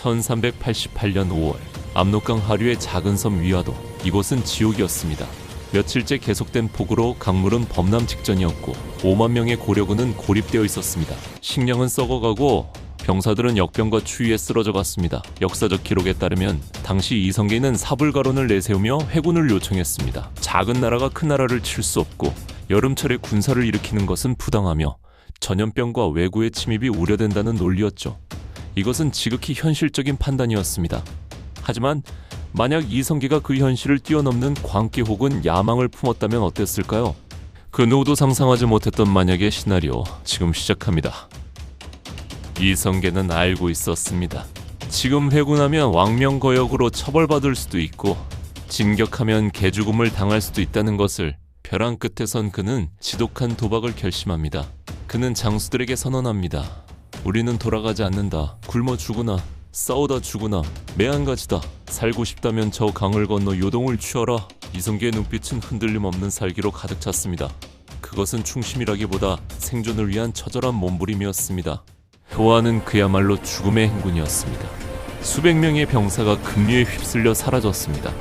1388년 5월 압록강 하류의 작은 섬 위화도, 이곳은 지옥이었습니다. 며칠째 계속된 폭우로 강물은 범람 직전이었고 5만 명의 고려군은 고립되어 있었습니다. 식량은 썩어가고 병사들은 역병과 추위에 쓰러져 갔습니다. 역사적 기록에 따르면 당시 이성계는 사불가론을 내세우며 회군을 요청했습니다. 작은 나라가 큰 나라를 칠 수 없고 여름철에 군사를 일으키는 것은 부당하며 전염병과 외구의 침입이 우려된다는 논리였죠. 이것은 지극히 현실적인 판단이었습니다. 하지만 만약 이성계가 그 현실을 뛰어넘는 광기 혹은 야망을 품었다면 어땠을까요? 그 누구도 상상하지 못했던 만약의 시나리오, 지금 시작합니다. 이성계는 알고 있었습니다. 지금 회군하면 왕명거역으로 처벌받을 수도 있고 진격하면 개죽음을 당할 수도 있다는 것을 벼랑 끝에 선 그는 지독한 도박을 결심합니다. 그는 장수들에게 선언합니다. 우리는 돌아가지 않는다. 굶어 죽으나 싸우다 죽으나 매한가지다. 살고 싶다면 저 강을 건너 요동을 취하라. 이성계의 눈빛은 흔들림 없는 살기로 가득 찼습니다. 그것은 충심이라기보다 생존을 위한 처절한 몸부림이었습니다. 도하는 그야말로 죽음의 행군이었습니다. 수백 명의 병사가 급류에 휩쓸려 사라졌습니다.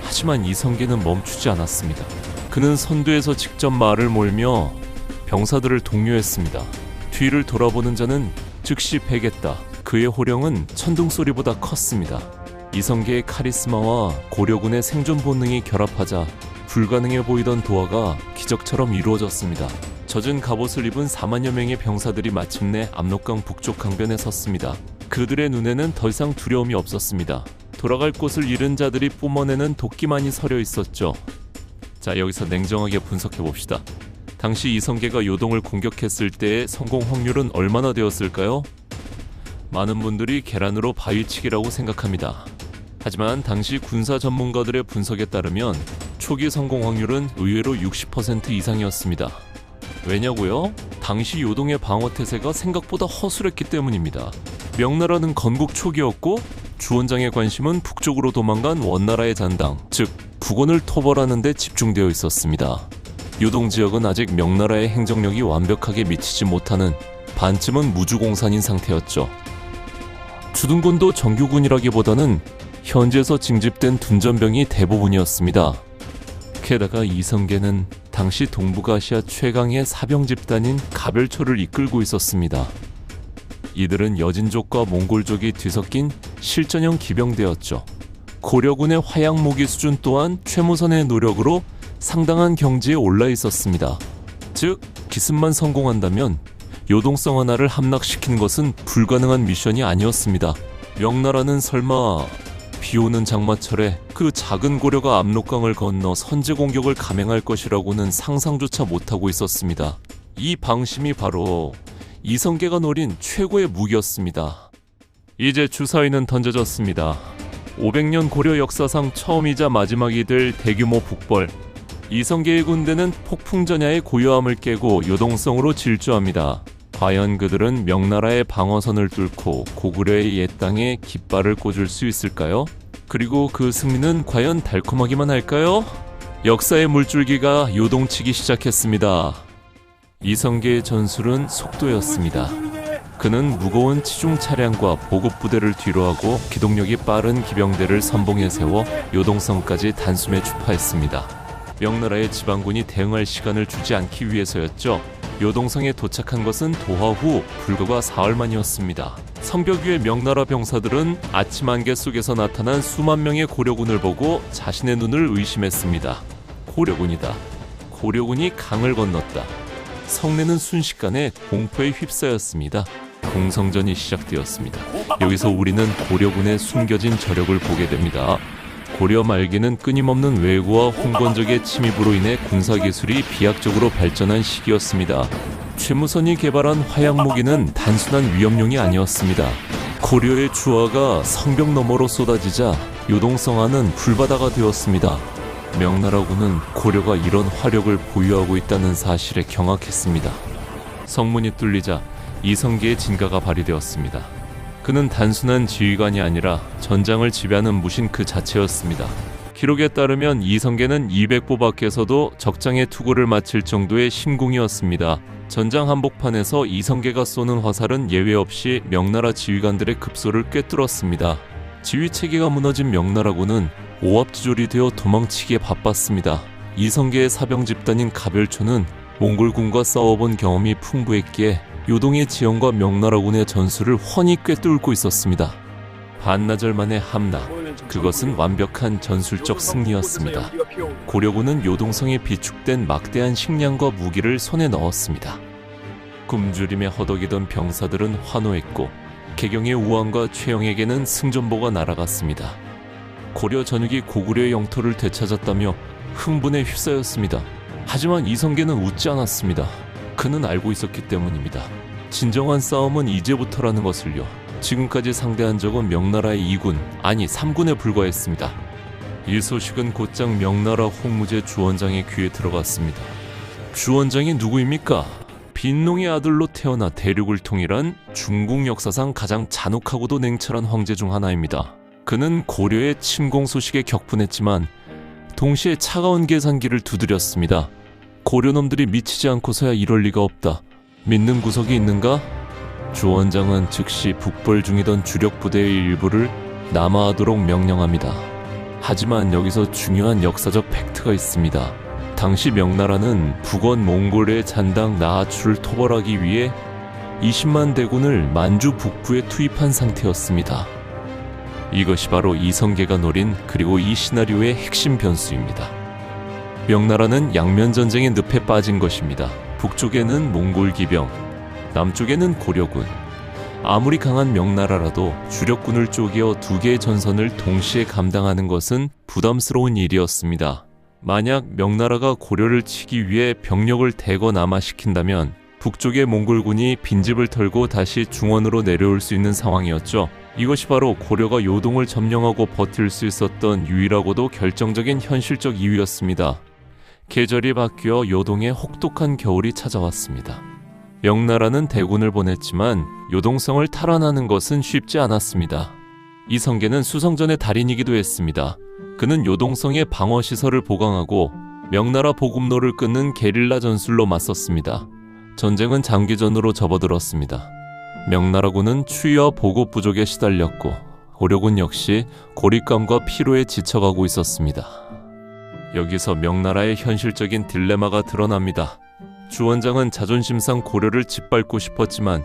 하지만 이성계는 멈추지 않았습니다. 그는 선두에서 직접 말을 몰며 병사들을 독려했습니다. 뒤를 돌아보는 자는 즉시 패겠다. 그의 호령은 천둥소리보다 컸습니다. 이성계의 카리스마와 고려군의 생존 본능이 결합하자 불가능해 보이던 도하가 기적처럼 이루어졌습니다. 젖은 갑옷을 입은 4만여 명의 병사들이 마침내 압록강 북쪽 강변에 섰습니다. 그들의 눈에는 더 이상 두려움이 없었습니다. 돌아갈 곳을 잃은 자들이 뿜어내는 도끼만이 서려 있었죠. 자, 여기서 냉정하게 분석해봅시다. 당시 이성계가 요동을 공격했을 때의 성공 확률은 얼마나 되었을까요? 많은 분들이 계란으로 바위치기라고 생각합니다. 하지만 당시 군사 전문가들의 분석에 따르면 초기 성공 확률은 의외로 60% 이상이었습니다. 왜냐고요? 당시 요동의 방어태세가 생각보다 허술했기 때문입니다. 명나라는 건국 초기였고 주원장의 관심은 북쪽으로 도망간 원나라의 잔당, 즉 북원을 토벌하는 데 집중되어 있었습니다. 요동 지역은 아직 명나라의 행정력이 완벽하게 미치지 못하는 반쯤은 무주공산인 상태였죠. 주둔군도 정규군이라기보다는 현지에서 징집된 둔전병이 대부분이었습니다. 게다가 이성계는 당시 동북아시아 최강의 사병 집단인 가별초를 이끌고 있었습니다. 이들은 여진족과 몽골족이 뒤섞인 실전형 기병대였죠. 고려군의 화약무기 수준 또한 최무선의 노력으로 상당한 경지에 올라 있었습니다. 즉, 기습만 성공한다면 요동성 하나를 함락시키는 것은 불가능한 미션이 아니었습니다. 명나라는 설마 비오는 장마철에 그 작은 고려가 압록강을 건너 선제 공격을 감행할 것이라고는 상상조차 못하고 있었습니다. 이 방심이 바로 이성계가 노린 최고의 무기였습니다. 이제 주사위는 던져졌습니다. 500년 고려 역사상 처음이자 마지막이 될 대규모 북벌. 이성계의 군대는 폭풍전야의 고요함을 깨고 요동성으로 질주합니다. 과연 그들은 명나라의 방어선을 뚫고 고구려의 옛 땅에 깃발을 꽂을 수 있을까요? 그리고 그 승리는 과연 달콤하기만 할까요? 역사의 물줄기가 요동치기 시작했습니다. 이성계의 전술은 속도였습니다. 그는 무거운 치중 차량과 보급부대를 뒤로하고 기동력이 빠른 기병대를 선봉에 세워 요동성까지 단숨에 추파했습니다. 명나라의 지방군이 대응할 시간을 주지 않기 위해서였죠. 요동성에 도착한 것은 도하 후 불과 사흘 만이었습니다. 성벽 위의 명나라 병사들은 아침 안개 속에서 나타난 수만 명의 고려군을 보고 자신의 눈을 의심했습니다. 고려군이다. 고려군이 강을 건넜다. 성내는 순식간에 공포에 휩싸였습니다. 공성전이 시작되었습니다. 여기서 우리는 고려군의 숨겨진 저력을 보게 됩니다. 고려 말기는 끊임없는 왜구와 홍건적의 침입으로 인해 군사기술이 비약적으로 발전한 시기였습니다. 최무선이 개발한 화약무기는 단순한 위협용이 아니었습니다. 고려의 주화가 성벽 너머로 쏟아지자 요동성하는 불바다가 되었습니다. 명나라군은 고려가 이런 화력을 보유하고 있다는 사실에 경악했습니다. 성문이 뚫리자 이성계의 진가가 발휘되었습니다. 그는 단순한 지휘관이 아니라 전장을 지배하는 무신 그 자체였습니다. 기록에 따르면 이성계는 200보 밖에서도 적장의 투구를 마칠 정도의 심궁이었습니다. 전장 한복판에서 이성계가 쏘는 화살은 예외 없이 명나라 지휘관들의 급소를 꿰뚫었습니다. 지휘체계가 무너진 명나라군은 오합지졸이 되어 도망치기에 바빴습니다. 이성계의 사병 집단인 가별초는 몽골군과 싸워본 경험이 풍부했기에 요동의 지형과 명나라군의 전술을 훤히 꿰뚫고 있었습니다. 반나절 만의 함락, 그것은 완벽한 전술적 승리였습니다. 고려군은 요동성에 비축된 막대한 식량과 무기를 손에 넣었습니다. 굶주림에 허덕이던 병사들은 환호했고 개경의 우왕과 최영에게는 승전보가 날아갔습니다. 고려 전역이 고구려의 영토를 되찾았다며 흥분에 휩싸였습니다. 하지만 이성계는 웃지 않았습니다. 그는 알고 있었기 때문입니다. 진정한 싸움은 이제부터라는 것을요. 지금까지 상대한 적은 명나라의 2군, 아니 3군에 불과했습니다. 이 소식은 곧장 명나라 홍무제 주원장의 귀에 들어갔습니다. 주원장이 누구입니까? 빈농의 아들로 태어나 대륙을 통일한 중국 역사상 가장 잔혹하고도 냉철한 황제 중 하나입니다. 그는 고려의 침공 소식에 격분했지만 동시에 차가운 계산기를 두드렸습니다. 고려놈들이 미치지 않고서야 이럴 리가 없다. 믿는 구석이 있는가? 주원장은 즉시 북벌 중이던 주력 부대의 일부를 남하하도록 명령합니다. 하지만 여기서 중요한 역사적 팩트가 있습니다. 당시 명나라는 북원 몽골의 잔당 나하추를 토벌하기 위해 20만 대군을 만주 북부에 투입한 상태였습니다. 이것이 바로 이성계가 노린 그리고 이 시나리오의 핵심 변수입니다. 명나라는 양면전쟁의 늪에 빠진 것입니다. 북쪽에는 몽골 기병, 남쪽에는 고려군. 아무리 강한 명나라라도 주력군을 쪼개어 두 개의 전선을 동시에 감당하는 것은 부담스러운 일이었습니다. 만약 명나라가 고려를 치기 위해 병력을 대거 남하시킨다면 북쪽의 몽골군이 빈집을 털고 다시 중원으로 내려올 수 있는 상황이었죠. 이것이 바로 고려가 요동을 점령하고 버틸 수 있었던 유일하고도 결정적인 현실적 이유였습니다. 계절이 바뀌어 요동에 혹독한 겨울이 찾아왔습니다. 명나라는 대군을 보냈지만 요동성을 탈환하는 것은 쉽지 않았습니다. 이성계는 수성전의 달인이기도 했습니다. 그는 요동성의 방어시설을 보강하고 명나라 보급로를 끊는 게릴라 전술로 맞섰습니다. 전쟁은 장기전으로 접어들었습니다. 명나라군은 추위와 보급 부족에 시달렸고 고려군 역시 고립감과 피로에 지쳐가고 있었습니다. 여기서 명나라의 현실적인 딜레마가 드러납니다. 주원장은 자존심상 고려를 짓밟고 싶었지만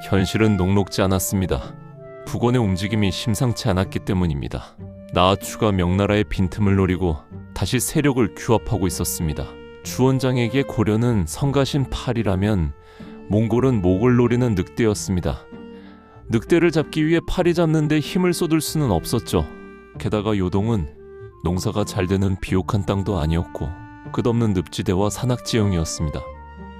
현실은 녹록지 않았습니다. 북원의 움직임이 심상치 않았기 때문입니다. 나하추가 명나라의 빈틈을 노리고 다시 세력을 규합하고 있었습니다. 주원장에게 고려는 성가신 팔이라면 몽골은 목을 노리는 늑대였습니다. 늑대를 잡기 위해 팔이 잡는데 힘을 쏟을 수는 없었죠. 게다가 요동은 농사가 잘 되는 비옥한 땅도 아니었고 끝없는 늪지대와 산악지형이었습니다.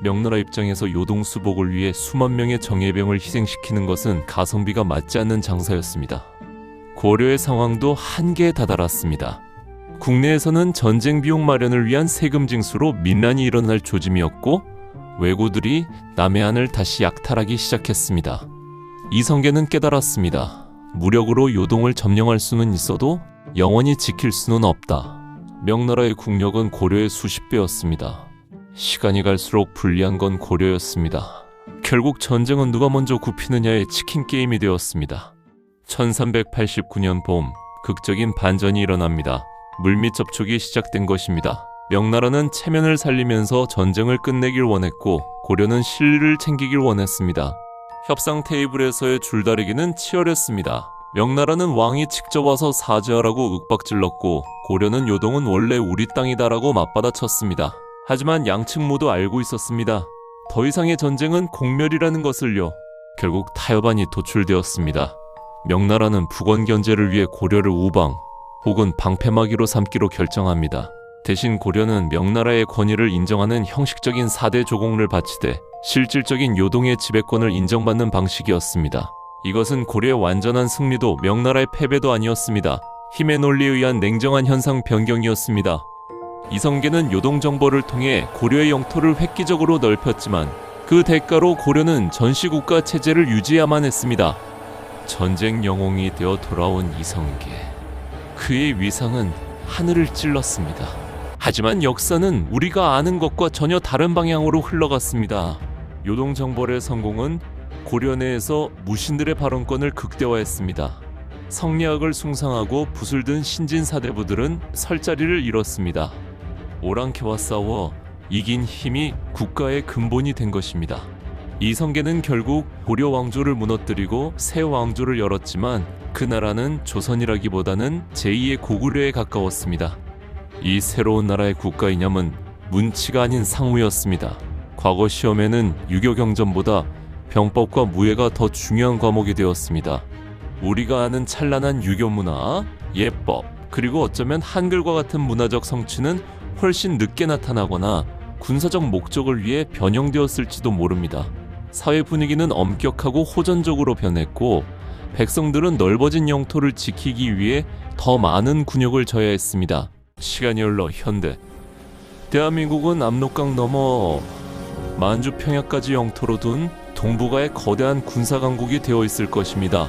명나라 입장에서 요동 수복을 위해 수만 명의 정예병을 희생시키는 것은 가성비가 맞지 않는 장사였습니다. 고려의 상황도 한계에 다다랐습니다. 국내에서는 전쟁 비용 마련을 위한 세금 징수로 민란이 일어날 조짐이었고 왜구들이 남해안을 다시 약탈하기 시작했습니다. 이성계는 깨달았습니다. 무력으로 요동을 점령할 수는 있어도 영원히 지킬 수는 없다. 명나라의 국력은 고려의 수십 배였습니다. 시간이 갈수록 불리한 건 고려였습니다. 결국 전쟁은 누가 먼저 굽히느냐의 치킨 게임이 되었습니다. 1389년 봄, 극적인 반전이 일어납니다. 물밑 접촉이 시작된 것입니다. 명나라는 체면을 살리면서 전쟁을 끝내길 원했고 고려는 실리를 챙기길 원했습니다. 협상 테이블에서의 줄다리기는 치열했습니다. 명나라는 왕이 직접 와서 사죄하라고 윽박질렀고 고려는 요동은 원래 우리 땅이다라고 맞받아쳤습니다. 하지만 양측 모두 알고 있었습니다. 더 이상의 전쟁은 공멸이라는 것을요. 결국 타협안이 도출되었습니다. 명나라는 북원 견제를 위해 고려를 우방 혹은 방패막이로 삼기로 결정합니다. 대신 고려는 명나라의 권위를 인정하는 형식적인 4대 조공을 바치되 실질적인 요동의 지배권을 인정받는 방식이었습니다. 이것은 고려의 완전한 승리도 명나라의 패배도 아니었습니다. 힘의 논리에 의한 냉정한 현상 변경이었습니다. 이성계는 요동 정벌을 통해 고려의 영토를 획기적으로 넓혔지만 그 대가로 고려는 전시국가 체제를 유지해야만 했습니다. 전쟁 영웅이 되어 돌아온 이성계. 그의 위상은 하늘을 찔렀습니다. 하지만 역사는 우리가 아는 것과 전혀 다른 방향으로 흘러갔습니다. 요동정벌의 성공은 고려내에서 무신들의 발언권을 극대화했습니다. 성리학을 숭상하고 붓을 든 신진사대부들은 설 자리를 잃었습니다. 오랑캐와 싸워 이긴 힘이 국가의 근본이 된 것입니다. 이성계는 결국 고려 왕조를 무너뜨리고 새 왕조를 열었지만 그 나라는 조선이라기보다는 제2의 고구려에 가까웠습니다. 이 새로운 나라의 국가 이념은 문치가 아닌 상무였습니다. 과거 시험에는 유교경전보다 병법과 무예가 더 중요한 과목이 되었습니다. 우리가 아는 찬란한 유교 문화, 예법, 그리고 어쩌면 한글과 같은 문화적 성취는 훨씬 늦게 나타나거나 군사적 목적을 위해 변형되었을지도 모릅니다. 사회 분위기는 엄격하고 호전적으로 변했고 백성들은 넓어진 영토를 지키기 위해 더 많은 군역을 져야 했습니다. 시간이 흘러 현대, 대한민국은 압록강 넘어 만주 평야까지 영토로 둔 동북아의 거대한 군사강국이 되어 있을 것입니다.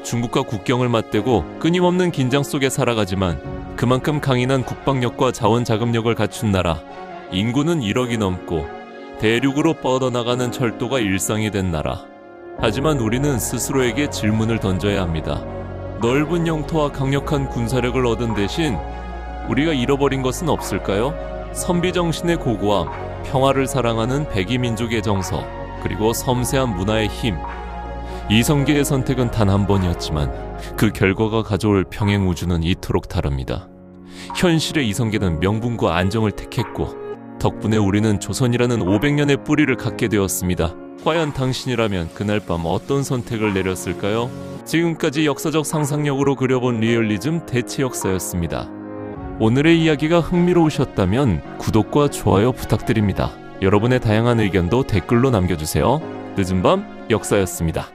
중국과 국경을 맞대고 끊임없는 긴장 속에 살아가지만 그만큼 강인한 국방력과 자원자금력을 갖춘 나라, 인구는 1억이 넘고 대륙으로 뻗어나가는 철도가 일상이 된 나라. 하지만 우리는 스스로에게 질문을 던져야 합니다. 넓은 영토와 강력한 군사력을 얻은 대신 우리가 잃어버린 것은 없을까요? 선비정신의 고고함, 평화를 사랑하는 백이민족의 정서, 그리고 섬세한 문화의 힘. 이성계의 선택은 단 한 번이었지만 그 결과가 가져올 평행우주는 이토록 다릅니다. 현실의 이성계는 명분과 안정을 택했고 덕분에 우리는 조선이라는 500년의 뿌리를 갖게 되었습니다. 과연 당신이라면 그날 밤 어떤 선택을 내렸을까요? 지금까지 역사적 상상력으로 그려본 리얼리즘 대체 역사였습니다. 오늘의 이야기가 흥미로우셨다면 구독과 좋아요 부탁드립니다. 여러분의 다양한 의견도 댓글로 남겨주세요. 늦은 밤 역사였습니다.